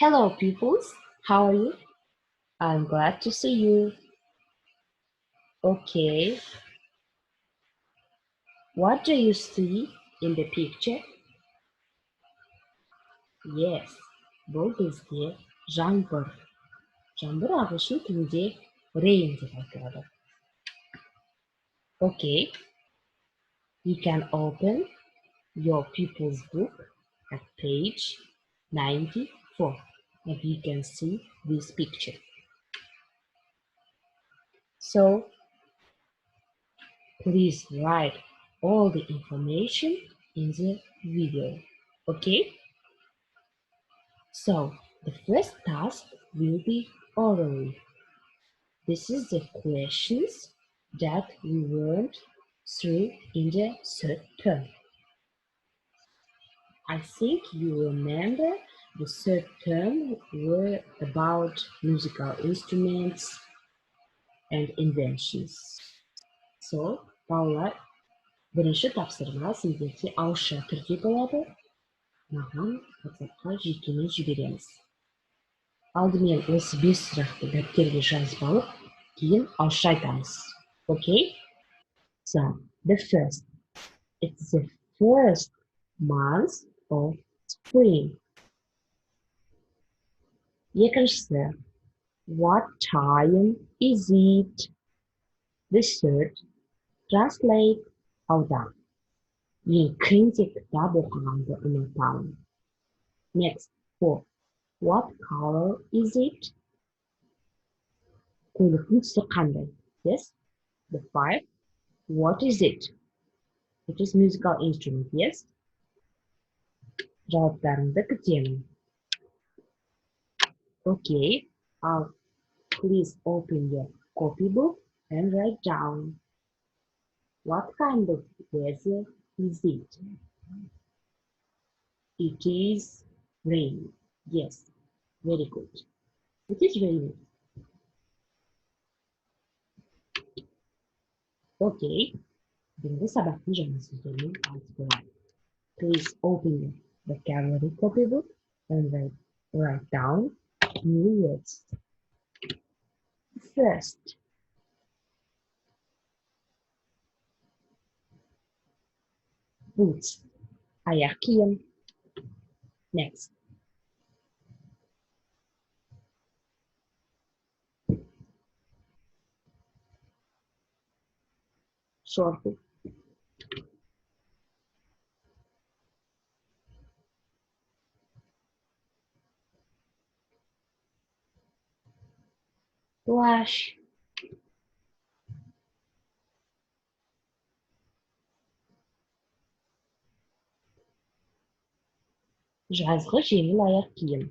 Hello, pupils. How are you? I'm glad to see you. Okay, what do you see in the picture? Yes, бұл бізде жаңбыр. Жаңбыр ағылшын тілінде rain деп айтылады. Okay, you can open your pupils book at page 94 and you can see this picture. So, please write all the information in the video. Okay? So, the first task will be oral. This is the questions that we went through in the third term. I think you remember the third term were about musical instruments and inventions. So, балалар, бірінші тапсырма сіздерге ауызша түрде болады. Маған WhatsApp-қа жекемен жібереміз. Алдымен осы 5 сұрақты дәптерге жазып алып, кейін ауызша айтамыз. Okay? So, the first. It's the first month of spring. Екіншісі. What time is it? The third. Translate. Аудан. Мен күнде кітап оқығанды ұмытамын. Next. 4. What color is it? Көйлектің түсі қандай? Yes. The 5. What is it? It is musical instrument, yes? Жауаптарыңды күтемін. Okay. Please open your copybook and write down. What kind of weather is it? It is rain. Yes. Very good. It is raining. Okay. Бүгінгі сабақтың жаңа сөздерімен танысып болайық. Please open your vocabulary copybook and write down new words. First. Boots. Аяқ киім. Next. Шорты. Плащ. Жазғы жеңіл аяқ киім.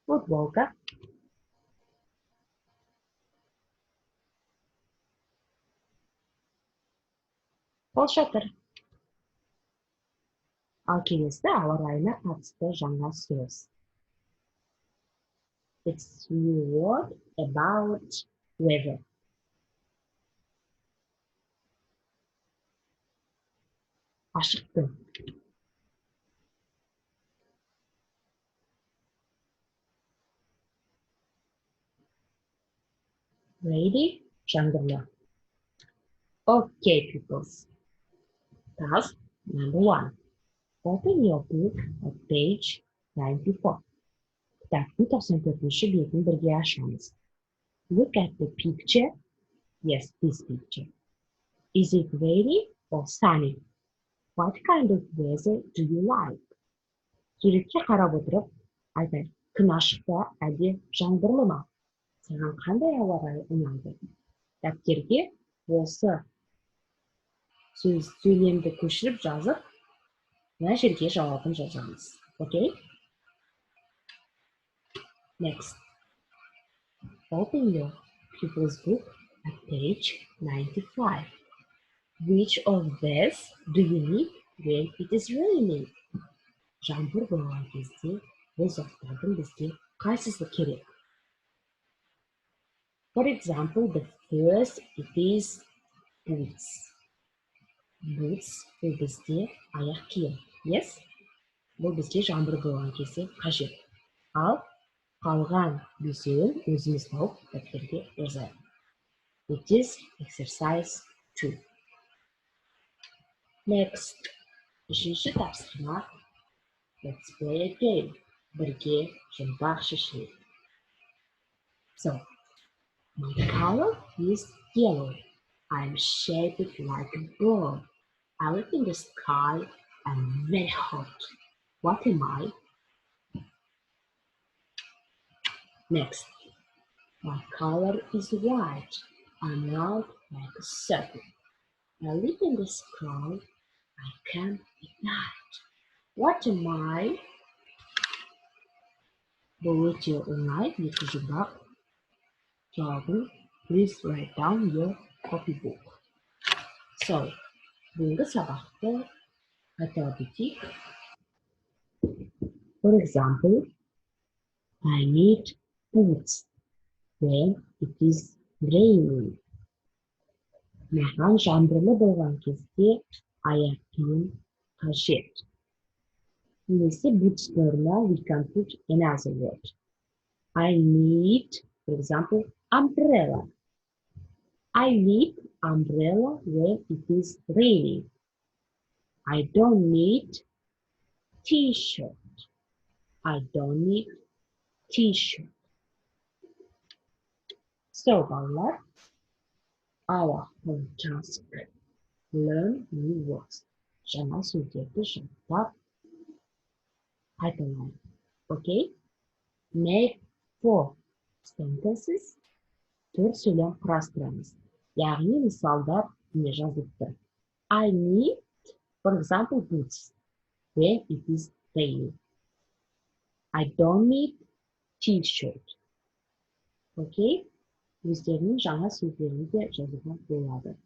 Футболка. Қолшатыр. Ал келесі ауа райына қатысты жаңа сөз. It's new word about weather. Ашық күн. Ready? Жаңбырлы. Okay, pupils. Task number 1. Open your book at page 94. Кітаптың 94-ші бетін бірге ашамыз. Look at the picture. Yes, this picture. Is it rainy or sunny? What kind of weather do you like? Суретке қарап отырып, айтайық, күн ашық па, әлде жаңбырлы ма? Саған қандай ауа райы ұнайды? Дәптерге осы сөйлемді көшіріп жазып, мына жерге жауабын жазамыз. Okay? Next. Open your pupils book at page 95. Which of these do you need when it is raining? Жаңбыр болған кезде, бұл заттардың бізге қайсысы керек? For example, the first it is boots. Boots бұл бізде аяқ киім. Yes? Бұл бізде жаңбыр болған кезде қажет. Ал қалған бесеуін өзіміз тауып дәптерге жазайық. It is exercise 2. Next. Үшінші тапсырма. Let's play a game. Бірге жұмбақ шешейік. So, my color is yellow. I'm shaped like a ball. I live in the sky. I'm very hot. What am I? Next, my color is white. I'm round like a circle. I live in the sky. I come at night. What am I? Бұл өте оңай екі жұмбақ. Жауабын please write down your copybook. So, бүгінгі сабақты қайталап өтейік. For example, I need boots when it is raining. Маған жаңбырлы болған кезде аяқ киім қажет. Немесе boots орнына we can put another word. I need, for example, umbrella. I need umbrella when it is raining. I don't need t-shirt. I don't need t-shirt. So, ballar, our home task. Learn new words. Жаңа сөздерді жаттап қайталайық. Okay? Make 4 sentences. 4 сөйлем құрастырамыз. Яғни мысалдар не жазылып тұр. I need, for example, boots when it is raining. I don't need t-shirt. Okay? Өздерінің жаңа сөздерін де жазуға болады.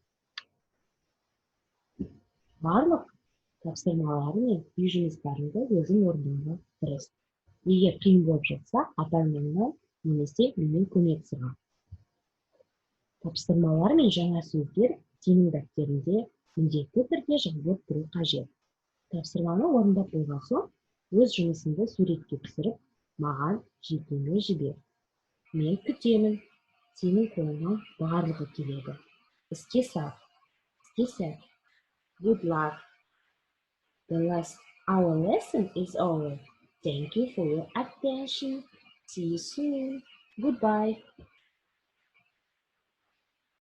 Барлық тапсырмалары мен үй жұмыстарыңды өзің орындауға тырыс. Егер қиын болып жатса, ата-анаңнан немесе менен көмек сұра. Тапсырмалар мен жаңа сөздер сенің дәптеріңде міндетті түрде жазылып тұру қажет. Тапсырманы орындап болған соң, өз жұмысыңды суретке түсіріп, маған жекеме жібер. Мен күтемін. Сенің қолыңнан барлығы келеді. Іске сап. Good luck. Our lesson is over. Thank you for your attention. See you soon. Goodbye.